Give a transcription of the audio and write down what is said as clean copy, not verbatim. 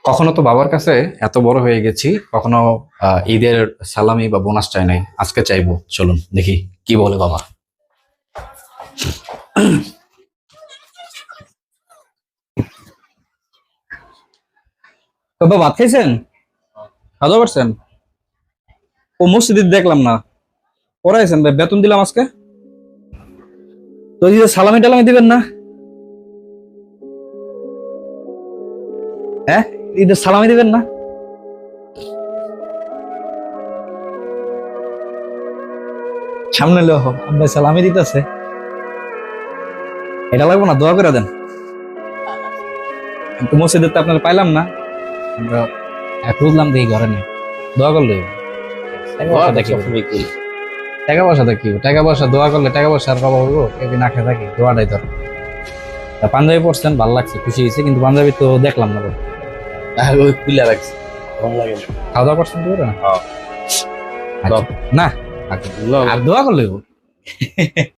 কখনো তো বাবার কাছে এত বড় হয়ে গেছি, কখনো ঈদের সালামি বা বোনাস চাই নাই। আজকে চাইবো, চলুন দেখি কি বলে বাবা। বাবা ভাত খাইছেন? খাওয়া দাওয়া করছেন? ও মসজিদে দেখলাম না, পড়াইছেন ভাই, বেতন দিলাম আজকে। তো এই যে সালামি টালামি দিবেন না? হ্যাঁ, ঈদের সালামি দিবেন না? সামনে লো আব্বাই সালামি দিতেছে, এটা লাগবো না, দোয়া করে দেন। তো মসজিদে তো আপনার পাইলাম না, আমরা বুঝলাম দেখি ঘরে নেই, দোয়া করলে হইবো। টাকা পয়সা দেখি, টাকা পয়সা দোয়া করলে টাকা পয়সা আর বাবা হইবো, কেউ না খেয়ে থাকি, দোয়াটাই তোর। পাঞ্জাবি পড়ছেন, ভালো লাগছে, খুশি হয়েছে, কিন্তু পাঞ্জাবি তো দেখলাম না বল। খুলে রাখছি, ভালো লাগে না। খাওয়া দাওয়া করছেন তো না? হ্যাঁ। আচ্ছা, না আর দোয়া করলে হইবো।